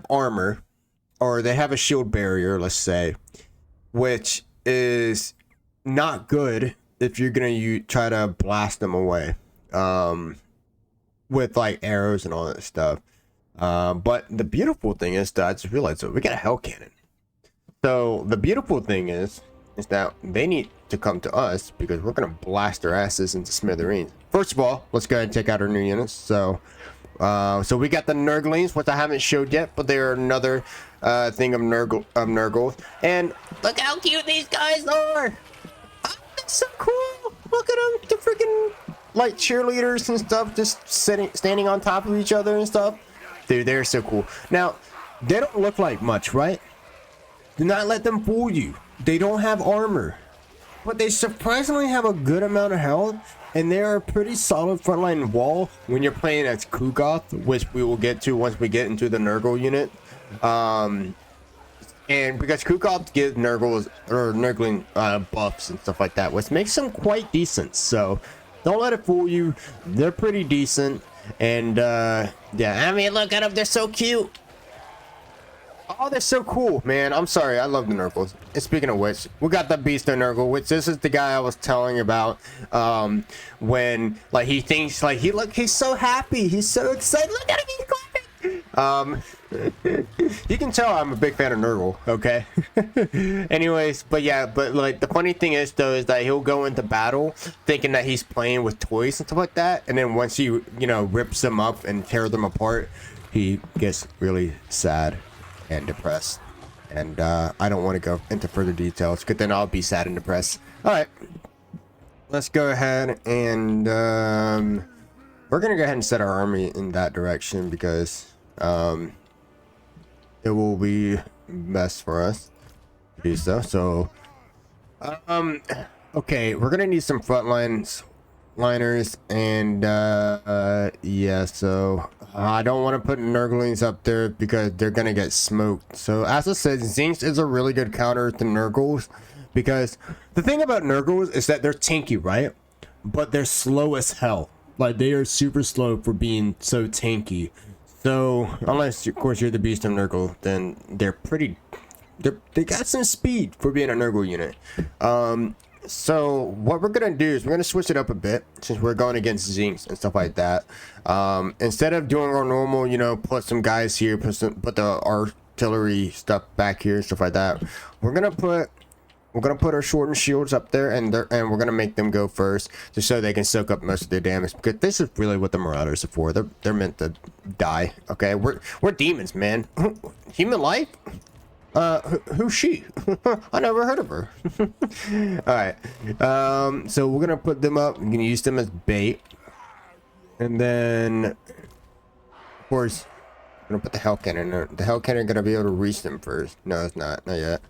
armor, or they have a shield barrier, let's say, which is not good if you're gonna try to blast them away with like arrows and all that stuff. But the beautiful thing is that I just realized we got a hell cannon. So the beautiful thing is that they need to come to us because we're gonna blast their asses into smithereens. First of all, let's go ahead and check out our new units. So we got the Nurglings, which I haven't showed yet, but they're another thing of Nurgle. And look how cute these guys are. Oh, that's so cool. Look at them, the freaking like cheerleaders and stuff, just standing on top of each other and stuff. Dude, they're so cool. Now, they don't look like much, right? Do not let them fool you. They don't have armor, but they surprisingly have a good amount of health, and they are a pretty solid frontline wall when you're playing as Kugoth, which we will get to once we get into the Nurgle unit. And because Kugoth gives Nurgling buffs and stuff like that, which makes them quite decent. So don't let it fool you. They're pretty decent. And yeah, I mean, look at them, they're so cute. Oh, they're so cool, man. I'm sorry, I love the Nurgles. And speaking of which, we got the Beast of Nurgle, which this is the guy I was telling about when like he thinks like he's so happy, he's so excited, look at him, he's clapping. You can tell I'm a big fan of Nurgle, okay? Anyways, but like the funny thing is though is that he'll go into battle thinking that he's playing with toys and stuff like that, and then once he rips them up and tear them apart, he gets really sad and depressed. And I don't want to go into further details because then I'll be sad and depressed. All right, let's go ahead and we're gonna go ahead and set our army in that direction because it will be best for us to do so. So, okay, we're gonna need some liners, and yeah. So I don't want to put Nurglings up there because they're gonna get smoked. So as I said, Zinx is a really good counter to Nurgles, because the thing about Nurgles is that they're tanky, right? But they're slow as hell. Like, they are super slow for being so tanky. So unless of course you're the Beast of Nurgle, then they're pretty. They got some speed for being a Nurgle unit. So what we're gonna do is we're gonna switch it up a bit since we're going against Zinx and stuff like that. Instead of doing our normal, you know, put some guys here, put the artillery stuff back here, stuff like that. We're gonna put our shortened shields up there, and we're gonna make them go first, just so they can soak up most of their damage. Because this is really what the Marauders are for. They're meant to die. Okay, we're demons, man. Human life. Who's she? I never heard of her. All right. So we're gonna put them up. We're gonna use them as bait, and then, of course, we're gonna put the hell cannon there. The hell cannon gonna be able to reach them first. No, it's not. Not yet.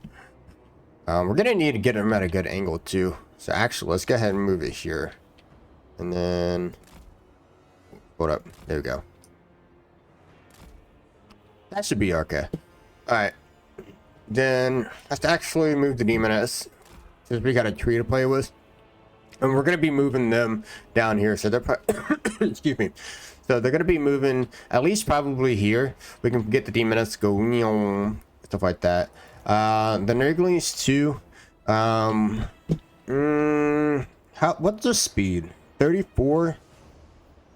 We're gonna need to get them at a good angle too. So actually, let's go ahead and move it here, and then hold up. There we go. That should be okay. All right. Then let's actually move the Demoness, since we got a tree to play with, and we're gonna be moving them down here. So they're excuse me. So they're gonna be moving at least probably here. We can get the Demoness to go stuff like that. The Nurglings too. What's the speed? 34.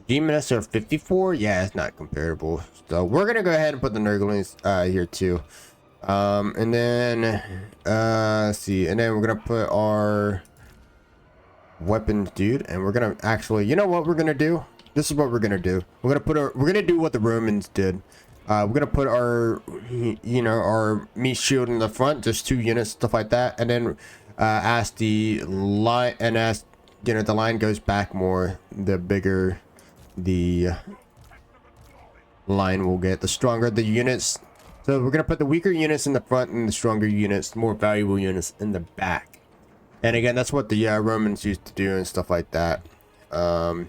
Demoness are 54. Yeah, it's not comparable. So we're gonna go ahead and put the Nurglings here too. And then let's see, and then we're gonna put our weapons, dude, and we're gonna actually, you know what we're gonna do? This is what we're gonna do. We're gonna do what the Romans did. We're gonna put our, you know, our meat shield in the front, just 2 units, stuff like that, and then as the line, and as you know, the line goes back more, the bigger the line will get, the stronger the units. So we're gonna put the weaker units in the front and the stronger units, more valuable units, in the back. And again, that's what the Romans used to do and stuff like that. So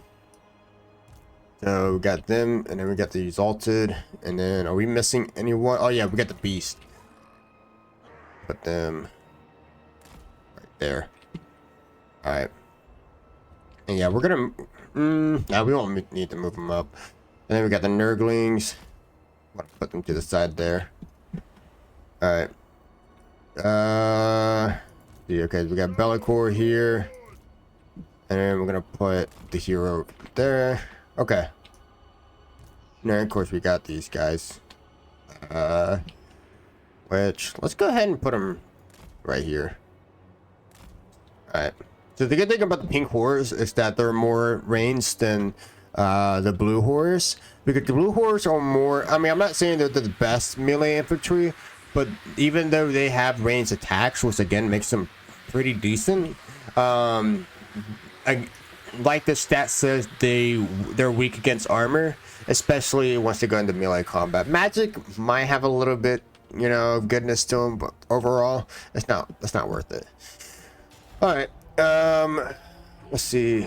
we got them, and then we got the Exalted, and then are we missing anyone? Oh yeah, we got the Beast. Put them right there. All right. And yeah, we're gonna. Now we won't need to move them up. And then we got the Nurglings. Put them to the side there. All right. Yeah, okay, we got Belakor here, and then we're gonna put the hero there. Okay. Now, of course, we got these guys. Which, let's go ahead and put them right here. All right. So the good thing about the pink horrors is that they're more ranged than the blue horrors, because the blue horrors are more, I mean, I'm not saying they're the best melee infantry, but even though they have ranged attacks, which again makes them pretty decent, like the stat says, they're weak against armor, especially once they go into melee combat. Magic might have a little bit, you know, of goodness to them, but overall it's not worth it. All right, let's see.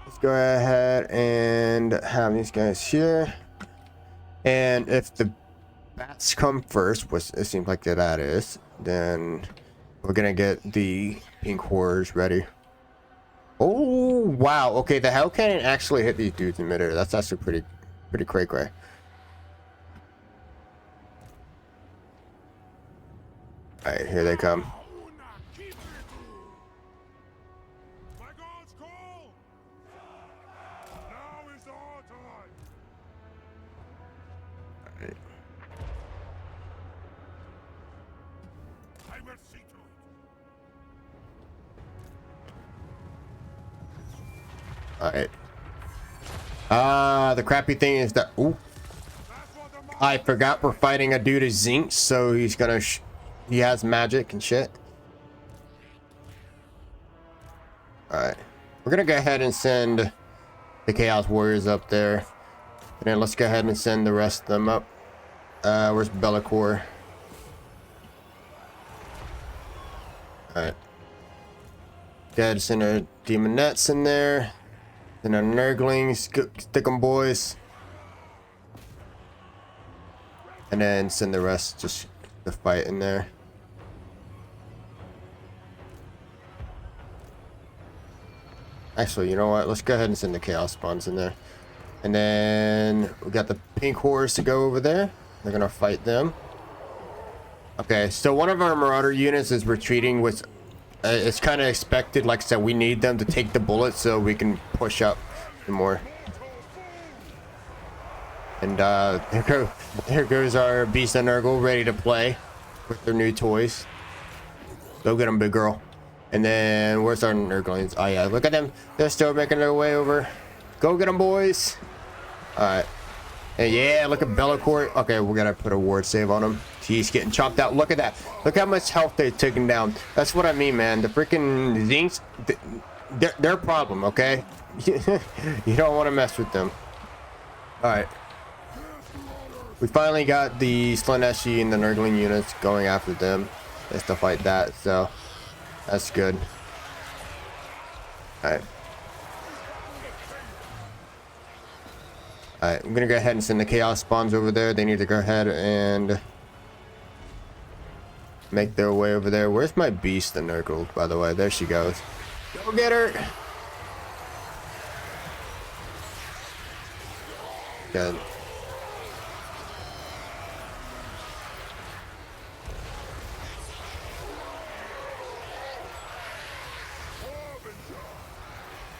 Let's go ahead and have these guys here, and if the bats come first, which it seems like that is, then we're gonna get the pink horrors ready. Oh wow, okay, the hell cannon actually hit these dudes in midair. That's actually pretty cray. All right, here they come. Alright. The crappy thing is that, ooh, I forgot we're fighting a dude as Zinx, so he's gonna he has magic and shit. Alright, we're gonna go ahead and send the Chaos Warriors up there, and then let's go ahead and send the rest of them up. Where's Belakor? Alright, go ahead and send our Demonettes in there. And our Nurglings, stick them, boys. and then send the rest just to fight in there. Actually, you know what? Let's go ahead and send the chaos spawns in there. And then we got the pink horse to go over there. They're gonna fight them. Okay, so one of our marauder units is retreating, which it's kind of expected. Like I said, we need them to take the bullets so we can push up some more. And here goes our Beast and Nurgle ready to play with their new toys. Go get them, big girl. And then where's our Nurglings? Oh yeah, look at them. They're still making their way over. Go get them, boys. All right. And yeah, look at Belakor. Okay, we gotta put a ward save on him. He's getting chopped out. Look at that. Look how much health they've taken down. That's what I mean, man. The freaking Zinks, they're a problem, okay? You don't want to mess with them. All right. We finally got the Slaneshi and the Nurgling units going after them and stuff like that, so that's good. Alright. Alright, I'm gonna go ahead and send the chaos spawns over there. They need to go ahead and make their way over there. Where's my beast, the Nurgle, by the way? There she goes. Go get her! Good.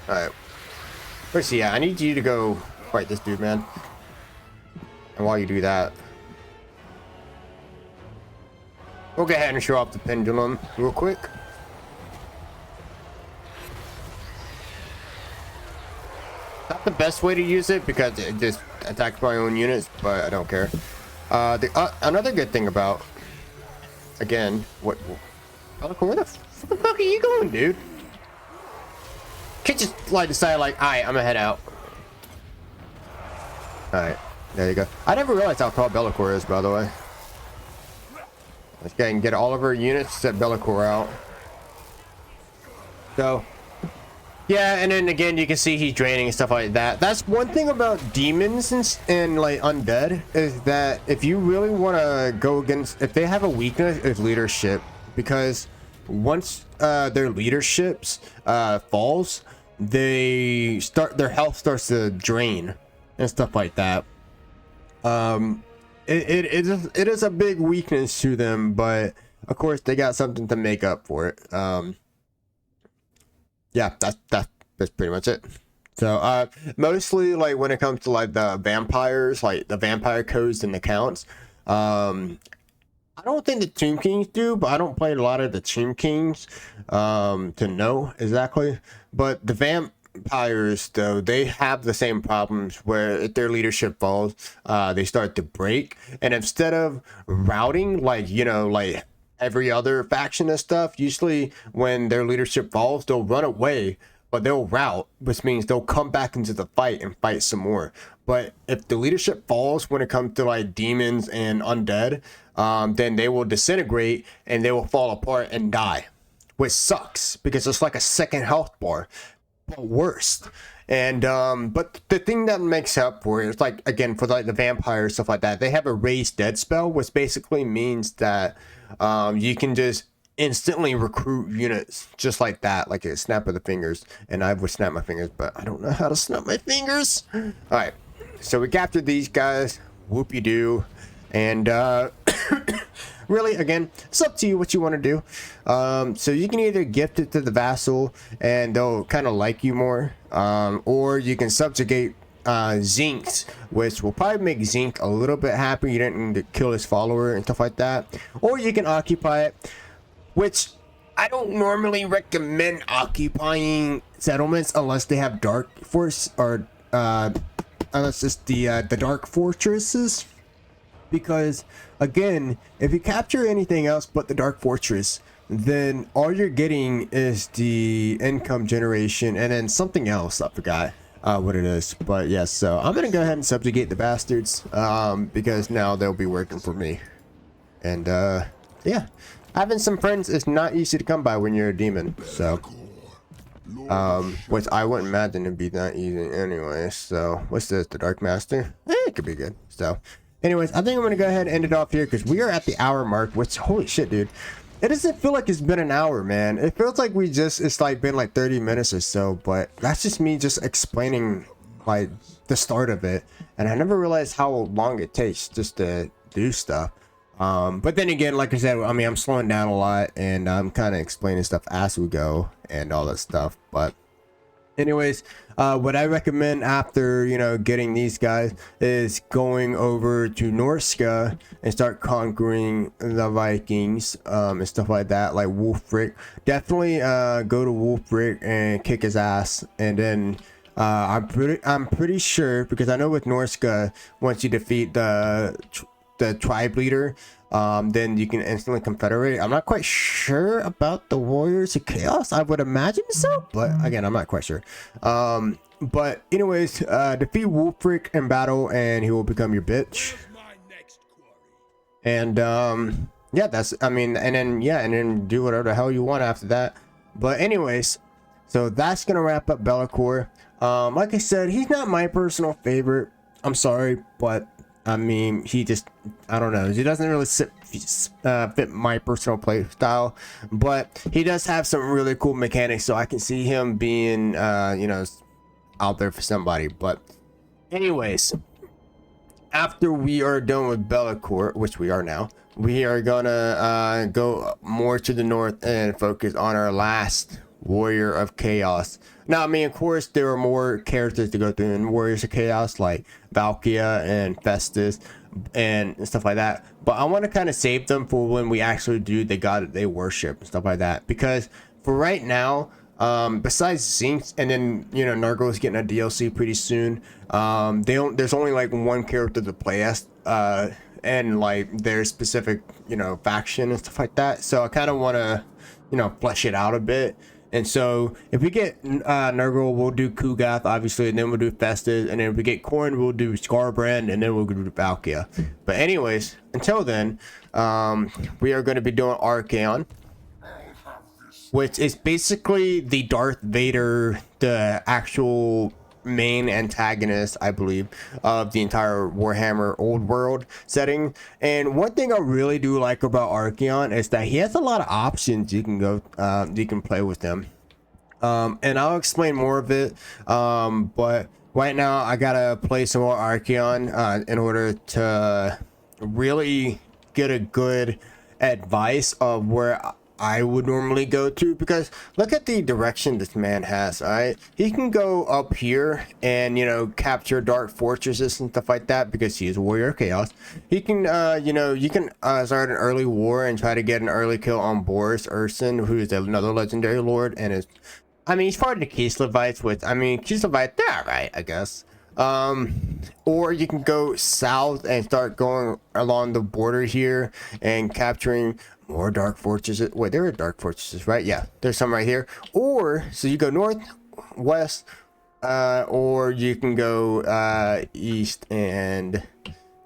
Alright. Where's he at? I need you to go fight this dude, man. And while you do that, we'll go ahead and show off the pendulum real quick. Not the best way to use it because it just attacks my own units, but I don't care. Another good thing about, again, where the fuck are you going, dude? Can't just like decide like, alright, I'm gonna head out. Alright, there you go. I never realized how tall Belakor is, by the way. Let's go ahead and get all of our units, set Belakor out. So, yeah, and then again, you can see he's draining and stuff like that. That's one thing about demons and like undead, is that if you really want to go against, if they have a weakness, it's leadership. Because once their leaderships falls, their health starts to drain and stuff like that. It is a big weakness to them, but of course they got something to make up for it. Yeah, that's pretty much it. So mostly like when it comes to like the vampires, like the vampire codes and accounts, I don't think the Tomb Kings do, but I don't play a lot of the Tomb Kings to know exactly. But the vampires, though, they have the same problems where if their leadership falls, they start to break. And instead of routing, like, you know, like every other faction and stuff, usually when their leadership falls, they'll run away, but they'll rout, which means they'll come back into the fight and fight some more. But if the leadership falls when it comes to like demons and undead, then they will disintegrate and they will fall apart and die, which sucks because it's like a second health bar, but worse. And but the thing that makes up for it is, like, again, for like the vampires, stuff like that, they have a raised dead spell, which basically means that you can just instantly recruit units just like that, like a snap of the fingers. And I would snap my fingers, but I don't know how to snap my fingers. All right, so we captured these guys, whoopie-doo. And really, again, it's up to you what you want to do. So you can either gift it to the vassal and they'll kind of like you more, or you can subjugate Zinks, which will probably make Zink a little bit happy. You didn't need to kill his follower and stuff like that. Or you can occupy it, which I don't normally recommend occupying settlements unless they have dark force, or unless it's the dark fortresses. Because again, if you capture anything else but the dark fortress, then all you're getting is the income generation and then something else. I forgot what it is, but yes. So I'm gonna go ahead and subjugate the bastards because now they'll be working for me. And yeah, having some friends is not easy to come by when you're a demon. So which I wouldn't imagine it'd be that easy anyway. So what's this? The Dark Master? It could be good. So anyways, I think I'm gonna go ahead and end it off here because we are at the hour mark, which, holy shit, dude. It doesn't feel like it's been an hour, man. It feels like it's like been like 30 minutes or so, but that's just me just explaining like the start of it. And I never realized how long it takes just to do stuff. But then again, like I said, I mean, I'm slowing down a lot and I'm kind of explaining stuff as we go and all that stuff. But anyways, what I recommend after, you know, getting these guys is going over to Norska and start conquering the Vikings, and stuff like that, like Wolfric. Definitely go to Wolfric and kick his ass, and then I'm pretty sure, because I know with Norska, once you defeat the tribe leader, then you can instantly confederate. I'm not quite sure about the Warriors of Chaos. I would imagine so, but again, I'm not quite sure. But anyways, defeat Wolfric in battle and he will become your bitch. And yeah, that's, I mean, and then do whatever the hell you want after that. But anyways, so that's gonna wrap up Belakor. Like I said, he's not my personal favorite. I'm sorry, but I mean, he just, I don't know, he doesn't really fit my personal play style, but he does have some really cool mechanics, so I can see him being, you know, out there for somebody. But anyways, after we are done with Belakor, which we are now, we are gonna go more to the north and focus on our last Warrior of Chaos. Now, I mean, of course, there are more characters to go through in Warriors of Chaos, like Valkia and Festus and stuff like that. But I want to kind of save them for when we actually do the god that they worship and stuff like that. Because for right now, besides Zinx, and then, you know, Nargo is getting a DLC pretty soon. There's only like one character to play as, and like their specific, you know, faction and stuff like that. So I kind of want to, you know, flesh it out a bit. And so if we get Nurgle, we'll do Kugath, obviously, and then we'll do Festus, and then if we get Korn, we'll do Scarbrand, and then we'll do Valkia. But anyways, until then, we are going to be doing Archaon, which is basically the Darth Vader, the actual main antagonist, I believe, of the entire Warhammer Old World setting. And one thing I really do like about Archaon is that he has a lot of options you can go, you can play with him. And I'll explain more of it. But right now I gotta play some more Archaon in order to really get a good advice of where I would normally go to, because look at the direction this man has. All right, he can go up here and, you know, capture dark fortresses and stuff like that because he is a Warrior of Chaos. He can you know, you can start an early war and try to get an early kill on Boris Urson, who is another legendary lord, and is, I mean, he's part of the Kislevites, which, I mean, Kislevites, they're alright, I guess. Or you can go south and start going along the border here and capturing more dark fortresses. Wait, there are dark fortresses, right? Yeah, there's some right here. Or, so you go north, west, or you can go east, and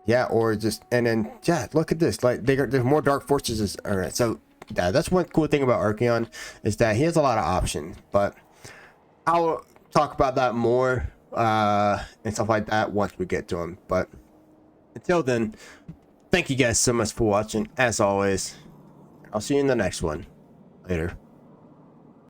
yeah, or just, and then, yeah, look at this, like there's more dark fortresses. All right, so yeah, that's one cool thing about Archaon, is that he has a lot of options. But I'll talk about that more and stuff like that once we get to him. But until then, thank you guys so much for watching. As always, I'll see you in the next one. Later.